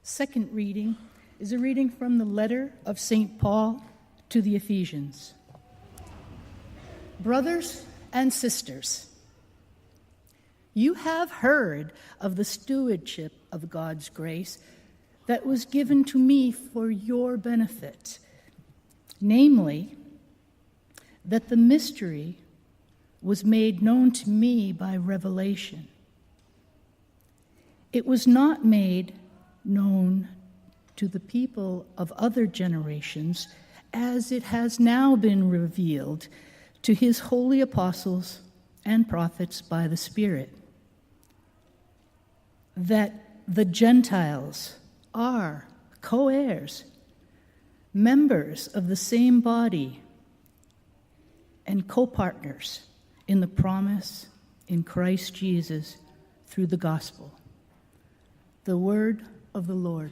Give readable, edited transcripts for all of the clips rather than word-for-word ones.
Second reading is a reading from the letter of St. Paul to the Ephesians. Brothers and sisters, you have heard of the stewardship of God's grace that was given to me for your benefit, namely, that the mystery was made known to me by revelation. It was not made known to the people of other generations, as it has now been revealed to his holy apostles and prophets by the Spirit, that the Gentiles are co-heirs, members of the same body, and co-partners in the promise in Christ Jesus through the gospel. The word of the Lord.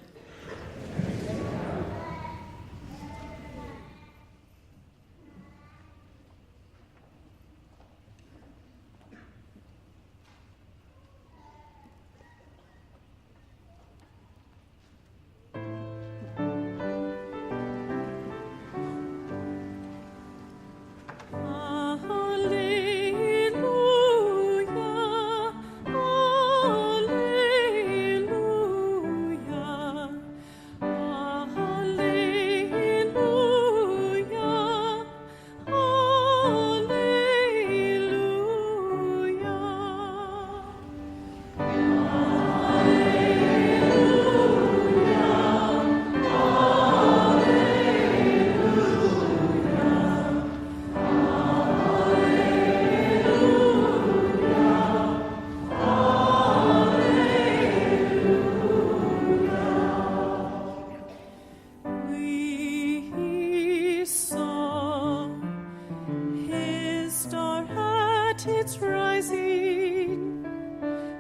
It's rising,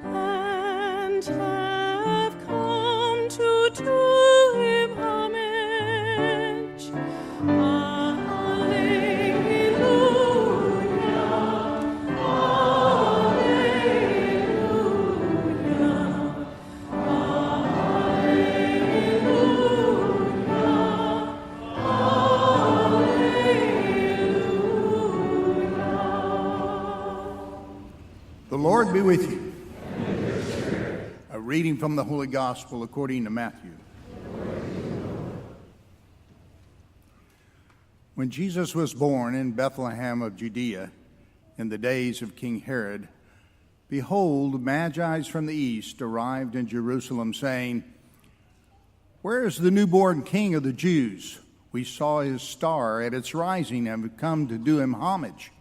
and have come to do him homage. Alleluia, alleluia, The Lord be with you. A reading from the Holy Gospel according to Matthew. When Jesus was born in Bethlehem of Judea in the days of King Herod, behold, Magi from the east arrived in Jerusalem, saying, "Where is the newborn King of the Jews? We saw his star at its rising and have come to do him homage."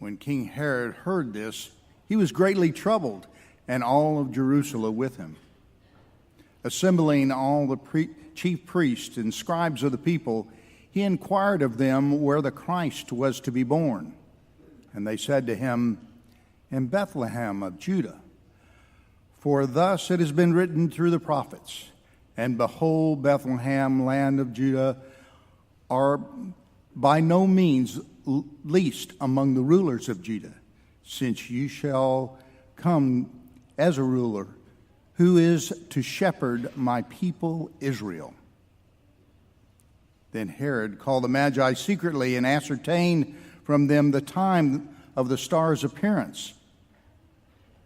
When King Herod heard this, he was greatly troubled, and all of Jerusalem with him. Assembling all the chief priests and scribes of the people, he inquired of them where the Christ was to be born. And they said to him, "In Bethlehem of Judah. For thus it has been written through the prophets, and behold, Bethlehem, land of Judah, are by no means least among the rulers of Judah, since you shall come as a ruler who is to shepherd my people Israel." Then Herod called the Magi secretly and ascertained from them the time of the star's appearance.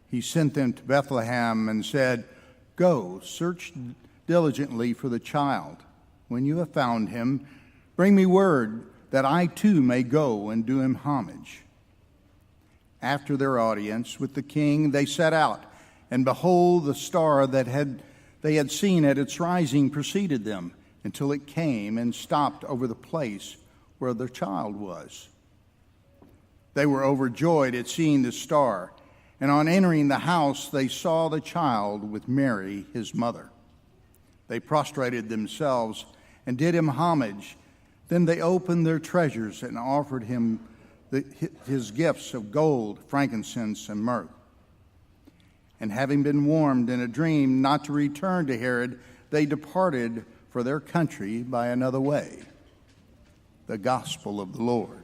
He sent them to Bethlehem and said, "Go, search diligently for the child. When you have found him, bring me word that I too may go and do him homage." After their audience with the king, they set out, and behold, the star that they had seen at its rising preceded them, until it came and stopped over the place where the child was. They were overjoyed at seeing the star, and on entering the house, they saw the child with Mary, his mother. They prostrated themselves and did him homage. Then they opened their treasures and offered him his gifts of gold, frankincense, and myrrh. And having been warned in a dream not to return to Herod, they departed for their country by another way. The Gospel of the Lord.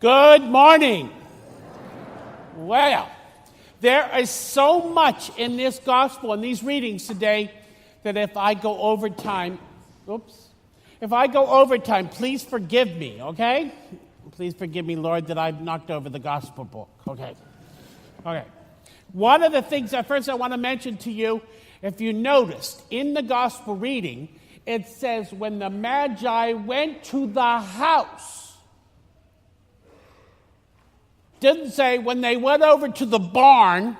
Good morning. Well, there is so much in this gospel and these readings today that if I go over time, please forgive me, okay? Please forgive me, Lord, that I've knocked over the gospel book, okay? Okay. One of the things that first I want to mention to you, if you noticed, in the gospel reading, it says when the Magi went to the house. Didn't say when they went over to the barn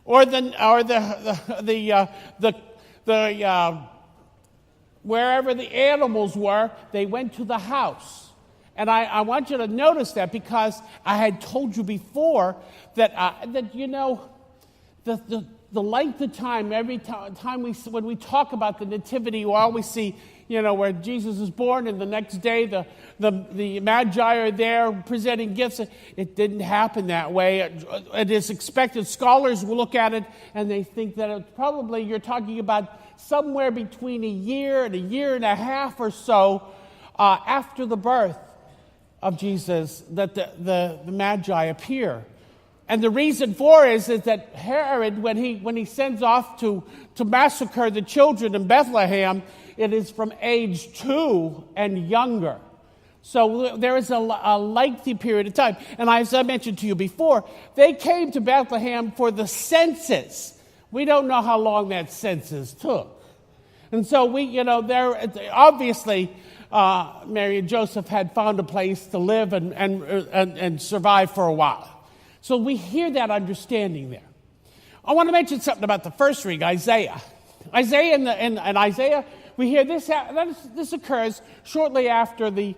or the wherever the animals were, they went to the house. And I want you to notice that because I had told you before that the length of time, every time when we talk about the nativity, we always see, where Jesus is born, and the next day the Magi are there presenting gifts. It didn't happen that way. It is expected. Scholars will look at it, and they think that it's probably, you're talking about somewhere between a year and a half or so after the birth of Jesus that the Magi appear. And the reason for it is that Herod, when he sends off to massacre the children in Bethlehem, it is from age 2 and younger. So there is a lengthy period of time. And as I mentioned to you before, they came to Bethlehem for the census. We don't know how long that census took. And so obviously Mary and Joseph had found a place to live and survive for a while. So we hear that understanding there. I want to mention something about the first reading, Isaiah. In Isaiah, we hear this occurs shortly after the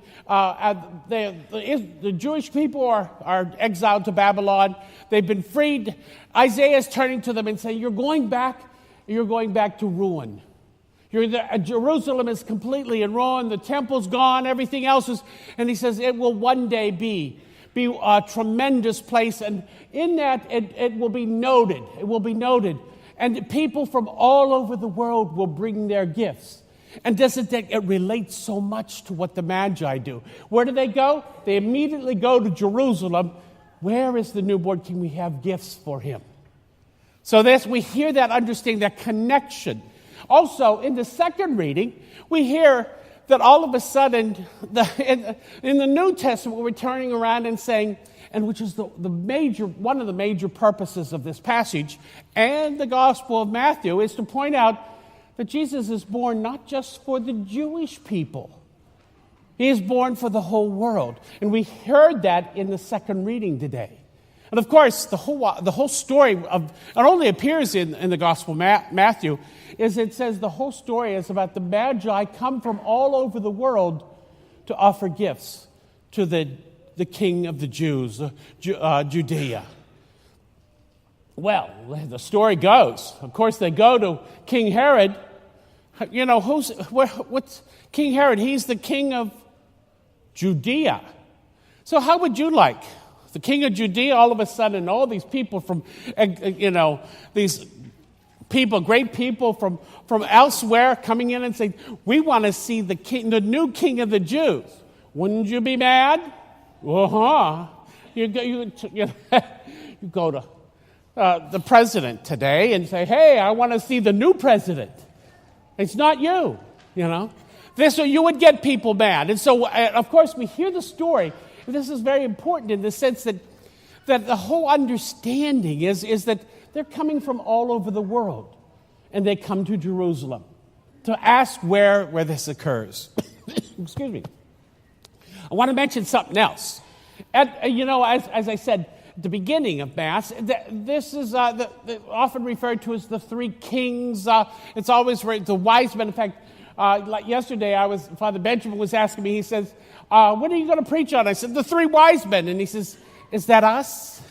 Jewish people are exiled to Babylon. They've been freed. Isaiah is turning to them and saying, you're going back to ruin. Jerusalem is completely in ruin. The temple's gone. Everything else is. And he says it will one day be a tremendous place, and in that it will be noted. It will be noted. And people from all over the world will bring their gifts. And it relates so much to what the Magi do. Where do they go? They immediately go to Jerusalem. Where is the newborn king? We have gifts for him. So we hear that understanding, that connection. Also, in the second reading, we hear that all of a sudden, in the New Testament, we're turning around and saying, and which is one of the major purposes of this passage and the Gospel of Matthew, is to point out that Jesus is born not just for the Jewish people. He is born for the whole world. And we heard that in the second reading today. And of course, the whole story it only appears in the Gospel of Matthew, is it says the whole story is about the Magi come from all over the world to offer gifts to the King of the Jews, Judea. Well, the story goes, of course, they go to King Herod. What's King Herod? He's the king of Judea. So how would you like the king of Judea, all of a sudden, all these people from, these people, great people from elsewhere coming in and saying, we want to see the new king of the Jews. Wouldn't you be mad? Uh-huh. You go to the president today and say, hey, I want to see the new president. It's not you, So you would get people mad. And so, of course, we hear the story. And this is very important in the sense that the whole understanding is that they're coming from all over the world. And they come to Jerusalem to ask where this occurs. Excuse me. I want to mention something else. As I said at the beginning of Mass, this is often referred to as the three kings. It's always the wise men. In fact, like yesterday, Father Benjamin was asking me, he says, what are you going to preach on? I said, the three wise men. And he says, is that us?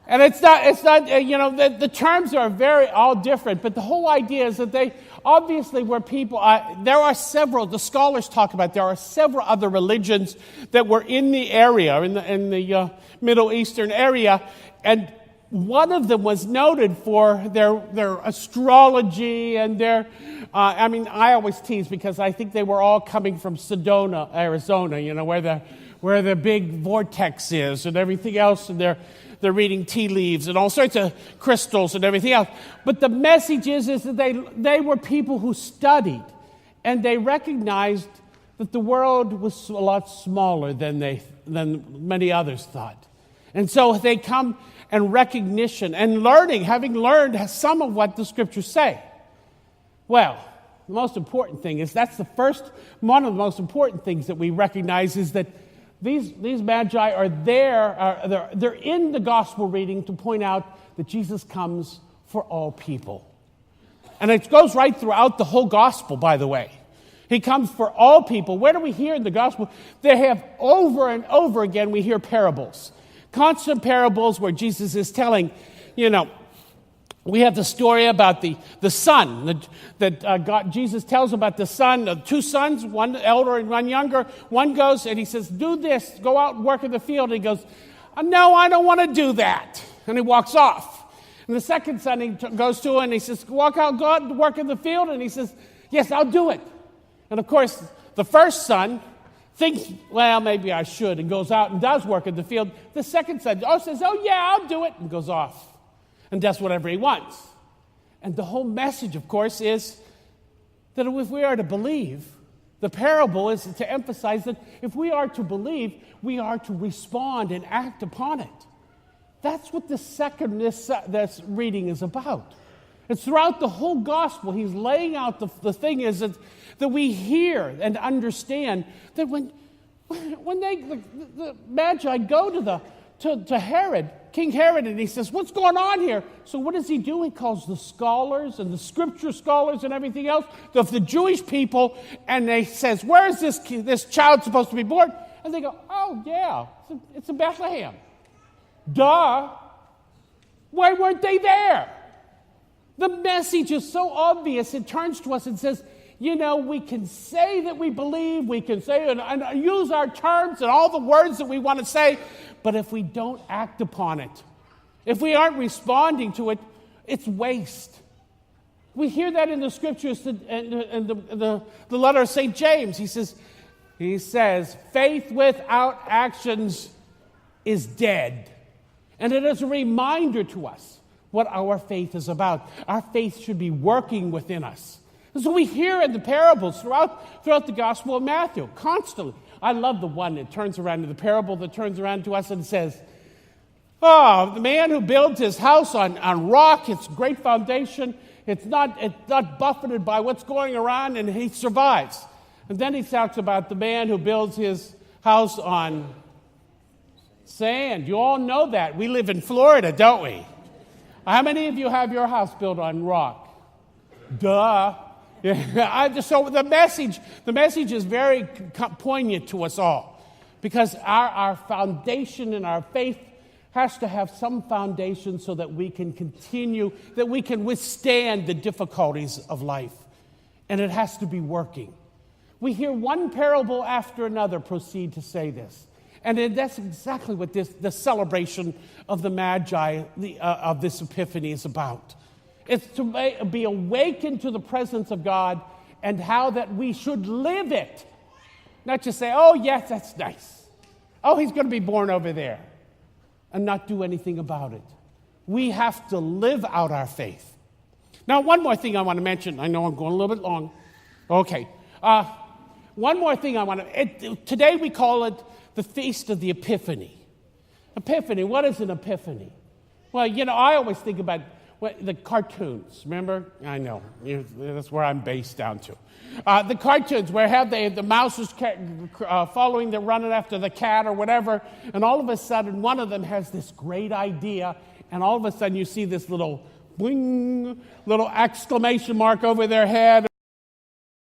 And it's not, the terms are all different, but the whole idea is that they obviously were people, there are several, the scholars talk about, there are several other religions that were in the area, in the Middle Eastern area, and one of them was noted for their astrology and their, I always tease because I think they were all coming from Sedona, Arizona, where the big vortex is and everything else, and they're reading tea leaves and all sorts of crystals and everything else. But the message is that they were people who studied, and they recognized that the world was a lot smaller than many others thought. And so they come and recognition and learning, having learned some of what the scriptures say. Well, the most important thing is one of the most important things that we recognize is that these magi are there, they're in the gospel reading to point out that Jesus comes for all people. And it goes right throughout the whole gospel, by the way. He comes for all people. Where do we hear in the gospel? They have over and over again, we hear parables. Constant parables where Jesus is telling, we have the story about the son that Jesus tells about the son, two sons, one elder and one younger. One goes and he says, do this, go out and work in the field. And he goes, no, I don't want to do that. And he walks off. And the second son he goes to and he says, walk out, go out and work in the field. And he says, yes, I'll do it. And of course, the first son thinks, well, maybe I should, and goes out and does work in the field. The second son says, oh, yeah, I'll do it, and goes off and does whatever he wants. And the whole message, of course, is that if we are to believe, the parable is to emphasize that if we are to believe, we are to respond and act upon it. That's what this reading is about. It's throughout the whole gospel. He's laying out the thing is that we hear and understand that when the Magi go to Herod, King Herod, and he says, what's going on here? So what does he do? He calls the scholars and the scripture scholars and everything else of the Jewish people, and they says, where is this child supposed to be born? And they go, oh, yeah, it's in Bethlehem. Duh. Why weren't they there? The message is so obvious, it turns to us and says, we can say that we believe, we can say and use our terms and all the words that we want to say, but if we don't act upon it, if we aren't responding to it, it's waste. We hear that in the scriptures, in the letter of St. James. He says, faith without actions is dead. And it is a reminder to us what our faith is about. Our faith should be working within us. And so we hear in the parables throughout the Gospel of Matthew, constantly. I love the one that turns around to the parable that turns around to us and says, the man who builds his house on rock, it's a great foundation, it's not buffeted by what's going around, and he survives. And then he talks about the man who builds his house on sand. You all know that. We live in Florida, don't we? How many of you have your house built on rock? Duh. So the message is very poignant to us all, because our foundation and our faith has to have some foundation so that we can continue, that we can withstand the difficulties of life. And it has to be working. We hear one parable after another proceed to say this. And that's exactly what the celebration of the Magi, of this Epiphany is about. It's to be awakened to the presence of God and how that we should live it. Not just say, oh, yes, that's nice. Oh, he's going to be born over there. And not do anything about it. We have to live out our faith. Now, one more thing I want to mention. I know I'm going a little bit long. Okay. One more thing I want to... Today we call it the Feast of the Epiphany. Epiphany, what is an epiphany? Well, I always think about the cartoons, remember? I know, that's where I'm based down to. The cartoons where the mouse is following, they're running after the cat or whatever, and all of a sudden one of them has this great idea, and all of a sudden you see this little bling, little exclamation mark over their head,